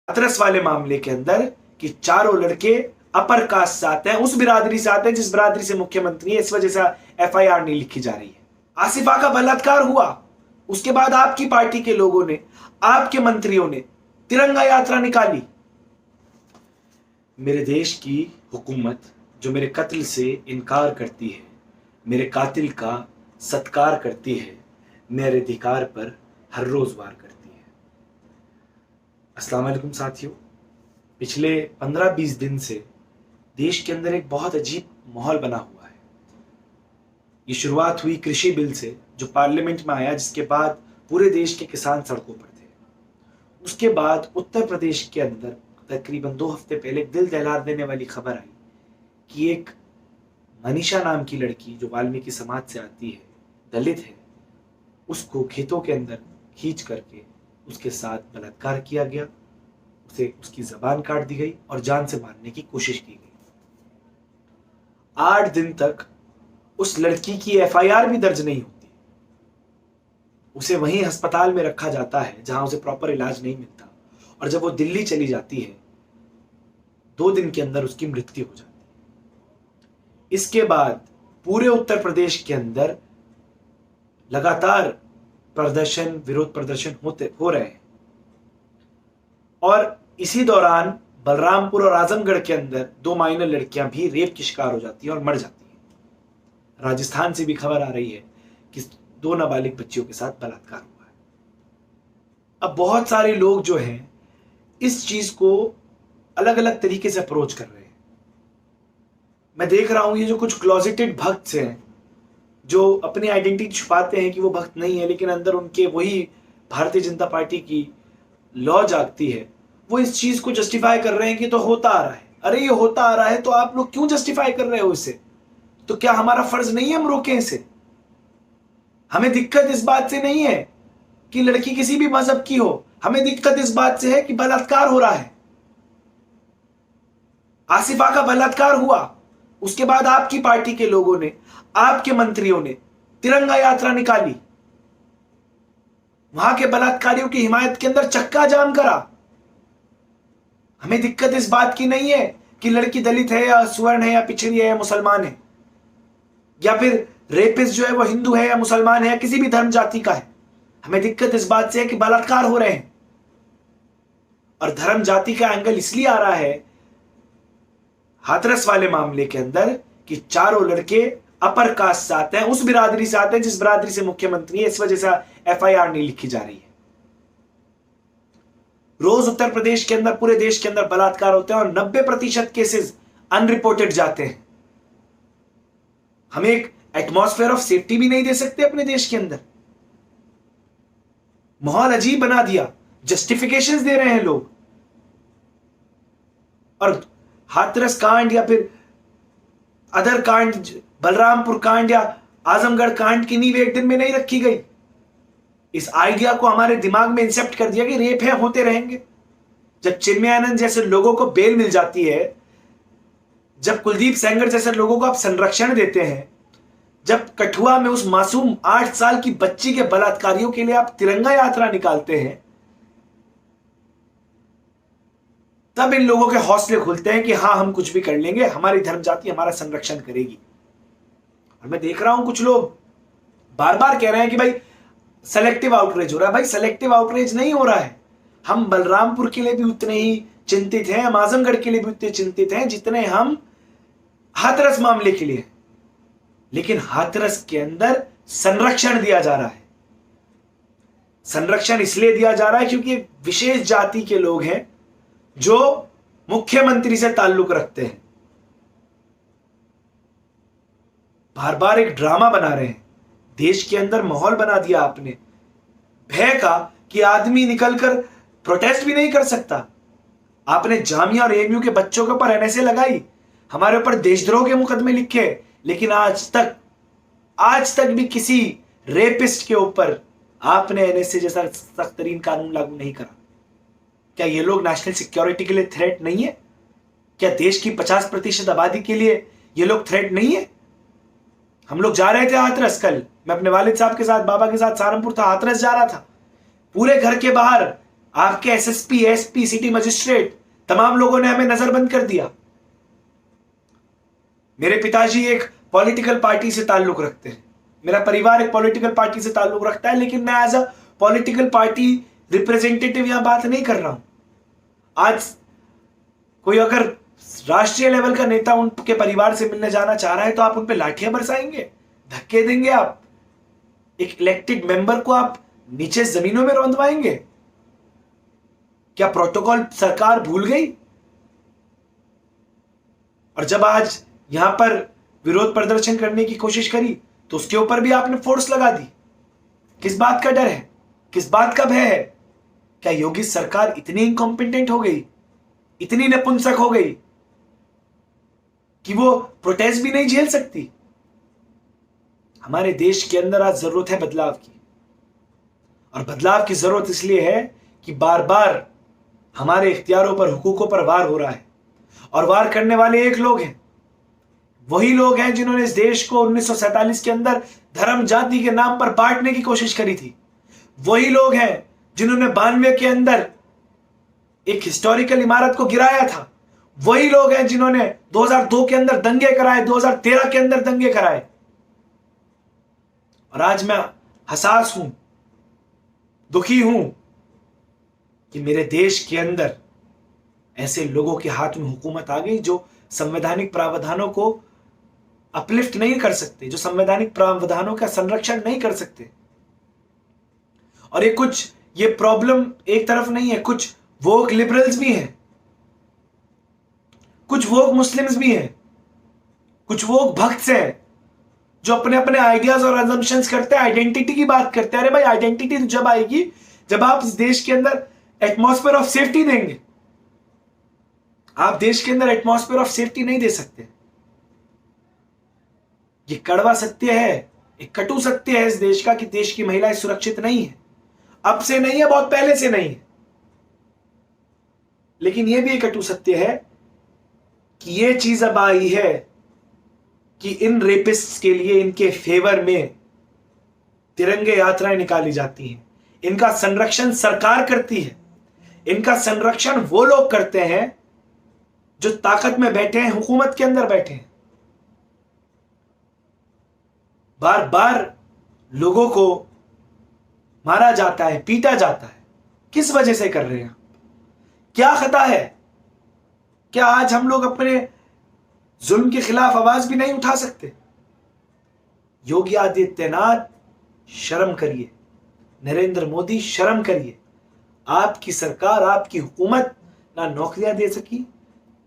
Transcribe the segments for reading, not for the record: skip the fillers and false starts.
हाथरस वाले मामले के अंदर कि चारों लड़के अपर कास्ट से आते हैं, उस बिरादरी से आते हैं जिस बिरादरी से मुख्यमंत्री है, इस वजह से एफआईआर नहीं लिखी जा रही है। आसिफा का बलात्कार हुआ, उसके बाद आपकी पार्टी के लोगों ने, आपके मंत्रियों ने तिरंगा यात्रा निकाली। मेरे देश की हुकूमत जो मेरे कत्ल से इनकार करती है, मेरे कातिल का सत्कार करती है, मेरे अधिकार पर हर रोज वार करती है। अस्सलाम वालेकुम साथियों, पिछले 15-20 दिन से देश के अंदर एक बहुत अजीब माहौल बना हुआ है। ये शुरुआत हुई कृषि बिल से जो पार्लियामेंट में आया, जिसके बाद पूरे देश के किसान सड़कों पर थे। उसके बाद उत्तर प्रदेश के अंदर तकरीबन 2 हफ्ते पहले एक दिल दहला देने वाली खबर आई कि एक मनीषा नाम की लड़की जो वाल्मीकि समाज से आती है, दलित है, उसको खेतों के अंदर खींच करके उसके साथ बलात्कार किया गया, उसे उसकी जबान काट दी गई और जान से मारने की कोशिश की गई। 8 दिन तक उस लड़की की एफआईआर भी दर्ज नहीं होती। उसे वहीं अस्पताल में रखा जाता है जहां उसे प्रॉपर इलाज नहीं मिलता, और जब वो दिल्ली चली जाती है 2 दिन के अंदर उसकी मृत्यु हो जाती है। इसके बाद पूरे उत्तर प्रदेश के अंदर लगातार प्रदर्शन, विरोध प्रदर्शन हो रहे हैं, और इसी दौरान बलरामपुर और आजमगढ़ के अंदर 2 माइनर लड़कियां भी रेप की शिकार हो जाती हैं और मर जाती हैं। राजस्थान से भी खबर आ रही है कि 2 नाबालिग बच्चियों के साथ बलात्कार हुआ है। अब बहुत सारे लोग जो हैं इस चीज को अलग अलग तरीके से अप्रोच कर रहे हैं। मैं देख रहा हूं ये जो कुछ क्लोजेटेड भक्त हैं जो अपनी आइडेंटिटी छुपाते हैं कि वो भक्त नहीं है, लेकिन अंदर उनके वही भारतीय जनता पार्टी की लॉ जागती है, वो इस चीज को जस्टिफाई कर रहे हैं कि तो होता आ रहा है। अरे ये होता आ रहा है तो आप लोग क्यों जस्टिफाई कर रहे हो इसे? तो क्या हमारा फर्ज नहीं है हम रोकें इसे? हमें दिक्कत इस बात से नहीं है कि लड़की किसी भी मजहब की हो, हमें दिक्कत इस बात से है कि बलात्कार हो रहा है। आसिफा का बलात्कार हुआ, उसके बाद आपकी पार्टी के लोगों ने, आपके मंत्रियों ने तिरंगा यात्रा निकाली, वहां के बलात्कारियों की हिमायत के अंदर चक्का जाम करा। हमें दिक्कत इस बात की नहीं है कि लड़की दलित है या स्वर्ण है या पिछड़ी है या मुसलमान है, या फिर रेपिस्ट जो है वो हिंदू है या मुसलमान है या किसी भी धर्म जाति का है। हमें दिक्कत इस बात से है कि बलात्कार हो रहे हैं, और धर्म जाति का एंगल इसलिए आ रहा है हाथरस वाले मामले के अंदर कि चारों लड़के अपर कास्ट से आते हैं, उस बिरादरी से आते हैं जिस बिरादरी से मुख्यमंत्री है, इस वजह से एफआईआर नहीं लिखी जा रही है। रोज उत्तर प्रदेश के अंदर, पूरे देश के अंदर बलात्कार होते हैं और 90% केसेस अनरिपोर्टेड जाते हैं। हम एक एटमॉस्फेयर ऑफ सेफ्टी भी नहीं दे सकते अपने देश के अंदर। माहौल अजीब बना दिया, जस्टिफिकेशंस दे रहे हैं लोग, और हाथरस कांड या फिर अदर कांड, बलरामपुर कांड या आजमगढ़ कांड की नींव एक दिन में नहीं रखी गई। इस आइडिया को हमारे दिमाग में इंसेप्ट कर दिया कि रेप है, होते रहेंगे। जब चिन्मयानंद जैसे लोगों को बेल मिल जाती है, जब कुलदीप सेंगर जैसे लोगों को आप संरक्षण देते हैं, जब कठुआ में उस मासूम 8 साल की बच्ची के बलात्कारियों के लिए आप तिरंगा यात्रा निकालते हैं, तब इन लोगों के हौसले खुलते हैं कि हाँ हम कुछ भी कर लेंगे, हमारी धर्म जाति हमारा संरक्षण करेगी। और मैं देख रहा हूं कुछ लोग बार बार कह रहे हैं कि भाई सेलेक्टिव आउटरीच हो रहा है। भाई सेलेक्टिव आउटरीच नहीं हो रहा है। हम बलरामपुर के लिए भी उतने ही चिंतित हैं, हम आजमगढ़ के लिए भी उतने चिंतित हैं जितने हम हाथरस मामले के लिए। लेकिन हाथरस के अंदर संरक्षण दिया जा रहा है। संरक्षण इसलिए दिया जा रहा है क्योंकि एक विशेष जाति के लोग हैं जो मुख्यमंत्री से ताल्लुक रखते हैं। बार बार एक ड्रामा बना रहे हैं। देश के अंदर माहौल बना दिया आपने भय का कि आदमी निकलकर प्रोटेस्ट भी नहीं कर सकता। आपने जामिया और एएमयू के बच्चों के ऊपर एनएसए लगाई, हमारे ऊपर देशद्रोह के मुकदमे लिखे, लेकिन आज तक भी किसी रेपिस्ट के ऊपर आपने एनएसए जैसा सख्त तरीन कानून लागू नहीं करा। क्या ये लोग नेशनल सिक्योरिटी के लिए थ्रेट नहीं है? क्या देश की 50% आबादी के लिए ये लोग थ्रेट नहीं है? हम लोग जा रहे थे हाथरस कल, मैं अपने वालिद साहब के साथ, बाबा के साथ सहारनपुर था, हाथरस जा रहा था। पूरे घर के बाहर आपके एसएसपी, एसपी, सिटी मजिस्ट्रेट, तमाम लोगों ने हमें नजरबंद कर दिया। मेरे पिताजी एक पॉलिटिकल पार्टी से ताल्लुक रखते हैं, मेरा परिवार एक पॉलिटिकल पार्टी से ताल्लुक रखता है, लेकिन मैं as a political party representative यहां बात नहीं कर रहा हूं। आज कोई अगर राष्ट्रीय लेवल का नेता उनके परिवार से मिलने जाना चाह रहा है तो आप उन पे लाठियां बरसाएंगे, धक्के देंगे, आप एक इलेक्टेड मेंबर को आप नीचे जमीनों में रौंदवाएंगे? क्या प्रोटोकॉल सरकार भूल गई? और जब आज यहां पर विरोध प्रदर्शन करने की कोशिश करी तो उसके ऊपर भी आपने फोर्स लगा दी। किस बात का डर है, किस बात का भय है? क्या योगी सरकार इतनी इनकॉम्पिटेंट हो गई, इतनी नपुंसक हो गई कि वो प्रोटेस्ट भी नहीं झेल सकती? हमारे देश के अंदर आज जरूरत है बदलाव की, और बदलाव की जरूरत इसलिए है कि बार बार हमारे इख्तियारों पर, हुकूकों पर वार हो रहा है, और वार करने वाले एक लोग हैं, वही लोग हैं जिन्होंने इस देश को 1947 के अंदर धर्म जाति के नाम पर बांटने की कोशिश करी थी। वही लोग हैं जिन्होंने 92 के अंदर एक हिस्टोरिकल इमारत को गिराया था। वही लोग हैं जिन्होंने 2002 के अंदर दंगे कराए, 2013 के अंदर दंगे कराए। और आज मैं हसास हूं, दुखी हूं कि मेरे देश के अंदर ऐसे लोगों के हाथ में हुकूमत आ गई जो संवैधानिक प्रावधानों को अपलिफ्ट नहीं कर सकते, जो संवैधानिक प्रावधानों का संरक्षण नहीं कर सकते। और ये प्रॉब्लम एक तरफ नहीं है, कुछ वोक लिबरल्स भी हैं, कुछ वोक मुस्लिम्स भी हैं, कुछ वोक भक्त हैं जो अपने अपने आइडियाज और अजम्पशंस करते हैं, आइडेंटिटी की बात करते हैं। अरे भाई, आइडेंटिटी जब आएगी जब आप इस देश के अंदर एटमॉस्फेयर ऑफ सेफ्टी देंगे। आप देश के अंदर एटमॉस्फेयर ऑफ सेफ्टी नहीं दे सकते। ये कड़वा सत्य है, एक कटु सत्य है इस देश का कि देश की महिलाएं सुरक्षित नहीं है। अब से नहीं है, बहुत पहले से नहीं है। लेकिन यह भी एक कटु सत्य है कि यह चीज अब आई है कि इन रेपिस्ट्स के लिए, इनके फेवर में तिरंगे यात्राएं निकाली जाती हैं। इनका संरक्षण सरकार करती है, इनका संरक्षण वो लोग करते हैं जो ताकत में बैठे हैं, हुकूमत के अंदर बैठे हैं। बार बार लोगों को मारा जाता है, पीटा जाता है। किस वजह से कर रहे हैं? क्या खता है? क्या आज हम लोग अपने जुल्म के खिलाफ आवाज भी नहीं उठा सकते? योगी आदित्यनाथ, शर्म करिए। नरेंद्र मोदी, शर्म करिए। आपकी सरकार, आपकी हुकूमत ना नौकरियां दे सकी,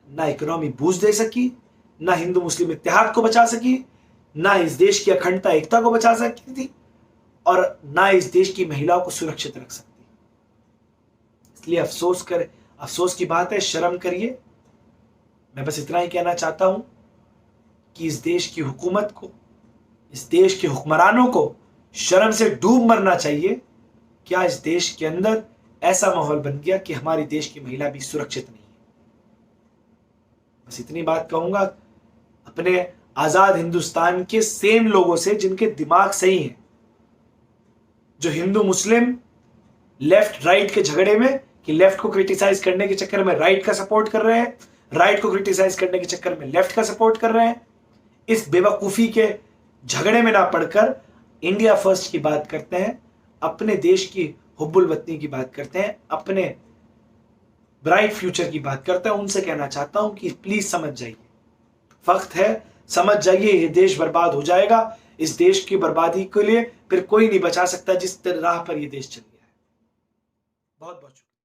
ना इकोनॉमी बूस्ट दे सकी, ना हिंदू मुस्लिम इत्तेहाद को बचा सकी, ना इस देश की अखंडता, एकता को बचा सकती थी, और ना इस देश की महिलाओं को सुरक्षित रख सकती। इसलिए अफसोस की बात है, शर्म करिए। मैं बस इतना ही कहना चाहता हूं कि इस देश की हुकूमत को, इस देश के हुक्मरानों को शर्म से डूब मरना चाहिए। क्या इस देश के अंदर ऐसा माहौल बन गया कि हमारी देश की महिला भी सुरक्षित नहीं है? बस इतनी बात कहूंगा अपने आजाद हिंदुस्तान के सेम लोगों से जिनके दिमाग सही हैं, जो हिंदू मुस्लिम लेफ्ट राइट के झगड़े में, कि लेफ्ट को क्रिटिसाइज करने के चक्कर में राइट का सपोर्ट कर रहे हैं, राइट को क्रिटिसाइज करने के चक्कर में लेफ्ट का सपोर्ट कर रहे हैं। इस बेवकूफी के झगड़े में ना पड़कर इंडिया फर्स्ट की बात करते हैं, अपने देश की हुब्बुल वतनी की बात करते हैं, अपने ब्राइट फ्यूचर की बात करते हैं। उनसे कहना चाहता हूं कि प्लीज समझ जाइए, वक्त है, समझ जाइए। ये देश बर्बाद हो जाएगा। इस देश की बर्बादी के लिए फिर कोई नहीं बचा सकता जिस राह पर ये देश चल गया है। बहुत बहुत शुक्रिया।